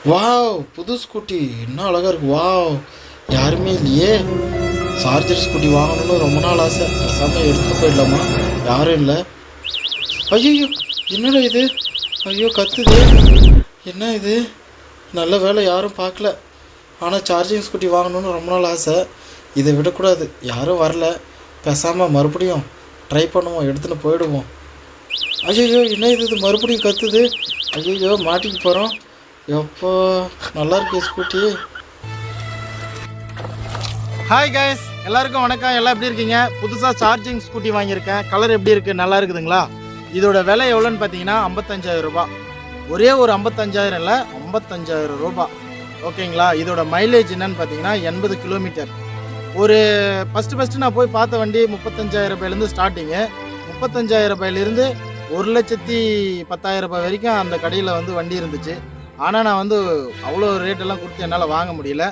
Wow, புது scooty என்ன அழகாக இருக்கு. வாவ், யாருமே இல்லையே. சார்ஜர் ஸ்கூட்டி வாங்கணும்னு ரொம்ப நாள் ஆசை. பேசாமல் எடுத்துகிட்டு போயிடலாமா? யாரும் இல்லை. ஐயோ, என்னடா இது? ஐயோ, கத்துது. என்ன இது? நல்ல வேலை யாரும் பார்க்கல. ஆனால் சார்ஜிங் ஸ்கூட்டி வாங்கணும்னு ரொம்ப நாள் ஆசை. இதை விடக்கூடாது. யாரும் வரல. பேசாமல் மறுபடியும் ட்ரை பண்ணுவோம், எடுத்துகிட்டு போயிடுவோம். ஐயோ, என்ன இது? மறுபடியும் கத்துது. ஐயோ, மாட்டிக்கு போகிறோம். எப்போ நல்லா இருக்கு ஸ்கூட்டி. ஹாய் கைஸ், எல்லாருக்கும் வணக்கம். எல்லாம் எப்படி இருக்கீங்க? புதுசாக சார்ஜிங் ஸ்கூட்டி வாங்கியிருக்கேன். கலர் எப்படி இருக்குது? நல்லா இருக்குதுங்களா? இதோட விலை எவ்வளோன்னு பார்த்தீங்கன்னா 55,000 ரூபா. ஒரே ஒரு 55,000 இல்லை, 55,000 ரூபா. ஓகேங்களா? இதோட மைலேஜ் என்னன்னு பார்த்தீங்கன்னா 80 கிலோமீட்டர். ஒரு ஃபஸ்ட்டு நான் போய் பார்த்த வண்டி 35,000 ரூபாயிலேருந்து ஸ்டார்டிங்கு. 35,000 ரூபாயிலிருந்து 1,10,000 ரூபாய் வரைக்கும் அந்த கடையில் வந்து வண்டி இருந்துச்சு. ஆனால் நான் வந்து அவ்வளோ ரேட்டெல்லாம் கொடுத்து என்னால் வாங்க முடியல.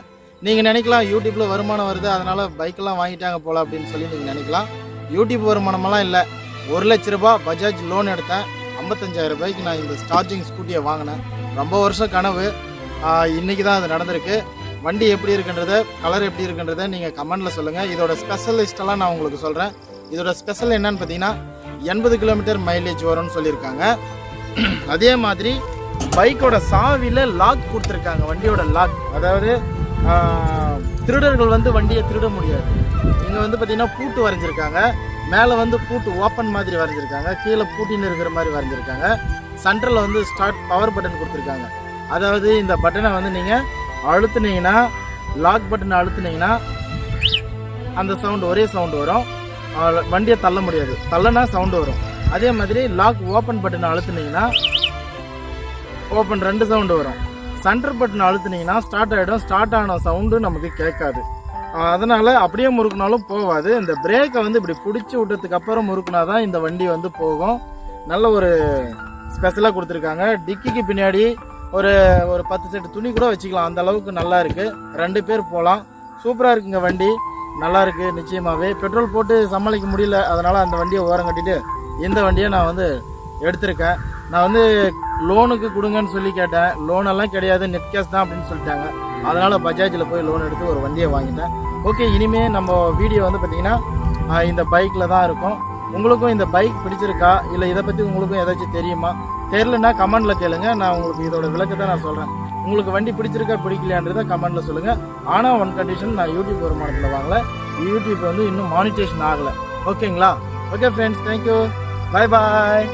நீங்கள் நினைக்கலாம் யூடியூப்பில் வருமானம் வருது, அதனால் பைக்கெல்லாம் வாங்கிட்டாங்க போல அப்படின்னு சொல்லி நீங்கள் நினைக்கலாம். யூடியூப் வருமானமெல்லாம் இல்லை. 1,00,000 ரூபா பஜாஜ் லோன் எடுத்தேன். 55,000 ரூபாய்க்கு நான் இந்த சார்ஜிங் ஸ்கூட்டியை வாங்கினேன். ரொம்ப வருஷம் கனவு. இன்றைக்கி தான் அது நடந்திருக்கு. வண்டி எப்படி இருக்குன்றதை, கலர் எப்படி இருக்குன்றதை நீங்கள் கமெண்டில் சொல்லுங்கள். இதோட ஸ்பெஷலிஸ்டெல்லாம் நான் உங்களுக்கு சொல்கிறேன். இதோட ஸ்பெஷல் என்னன்னு பார்த்தீங்கன்னா 80 கிலோமீட்டர் மைலேஜ் வரும்னு சொல்லியிருக்காங்க. அதே மாதிரி பைக்கோட சாவியில் லாக் கொடுத்துருக்காங்க. வண்டியோட லாக், அதாவது திருடர்கள் வந்து வண்டியை திருட முடியாது. இங்கே வந்து பார்த்தீங்கன்னா பூட்டு வரைஞ்சிருக்காங்க. மேலே வந்து பூட்டு ஓப்பன் மாதிரி வரைஞ்சிருக்காங்க. கீழே பூட்டின்னு இருக்கிற மாதிரி வரைஞ்சிருக்காங்க. சென்டரில் வந்து ஸ்டார்ட் பவர் பட்டன் கொடுத்துருக்காங்க. அதாவது இந்த பட்டனை வந்து நீங்கள் அழுத்துனீங்கன்னா, லாக் பட்டனை அழுத்துனீங்கன்னா அந்த சவுண்டு, ஒரே சவுண்டு வரும். வண்டியை தள்ள முடியாது. தள்ளனா சவுண்டு வரும். அதே மாதிரி லாக் ஓப்பன் பட்டனை அழுத்துனீங்கன்னா ஓப்பன் 2 சவுண்டு வரும். சென்டர் பட்டன் அழுத்துனீங்கன்னா ஸ்டார்ட் ஆகிடும். ஸ்டார்ட் ஆன சவுண்டு நமக்கு கேட்காது. அதனால் அப்படியே முறுக்குனாலும் போகாது. இந்த பிரேக்கை வந்து இப்படி பிடிச்சி விட்டதுக்கு அப்புறம் முறுக்குனா தான் இந்த வண்டி வந்து போகும். நல்ல ஒரு ஸ்பெஷலாக கொடுத்துருக்காங்க. டிக்கிக்கு பின்னாடி ஒரு 10 செட் துணி கூட வச்சுக்கலாம். அந்த அளவுக்கு நல்லா இருக்குது. 2 பேர் போகலாம். சூப்பராக இருக்குங்க வண்டி. நல்லா இருக்குது. நிச்சயமாகவே பெட்ரோல் போட்டு சமாளிக்க முடியல. அதனால் அந்த வண்டியை ஓரம் கட்டிட்டு இந்த வண்டியை நான் வந்து எடுத்திருக்கேன். நான் வந்து லோனுக்கு கொடுங்கன்னு சொல்லி கேட்டேன். லோனெல்லாம் கிடையாது, நெட் கேஷ் தான் அப்படின்னு சொல்லிட்டாங்க. அதனால் பஜாஜில் போய் லோன் எடுத்து ஒரு வண்டியை வாங்கிட்டேன். ஓகே, இனிமேல் நம்ம வீடியோ வந்து பார்த்திங்கன்னா இந்த பைக்கில் தான் இருக்கும். உங்களுக்கும் இந்த பைக் பிடிச்சிருக்கா, இல்லை இதை பற்றி உங்களுக்கும் ஏதாச்சும் தெரியுமா? தெரிலன்னா கமெண்டில் கேளுங்க. நான் உங்களுக்கு இதோட விளக்கத்தை நான் சொல்கிறேன். உங்களுக்கு வண்டி பிடிச்சிருக்கா பிடிக்கலையான்றதை கமெண்டில் சொல்லுங்கள். ஆனால் ஒன் கண்டிஷன், நான் யூடியூப் வருமானத்தில் வாங்கலை. யூடியூப் வந்து இன்னும் மானிட்டேஷன் ஆகலை. ஓகேங்களா? Okay friends, thank you. பாய் பாய்.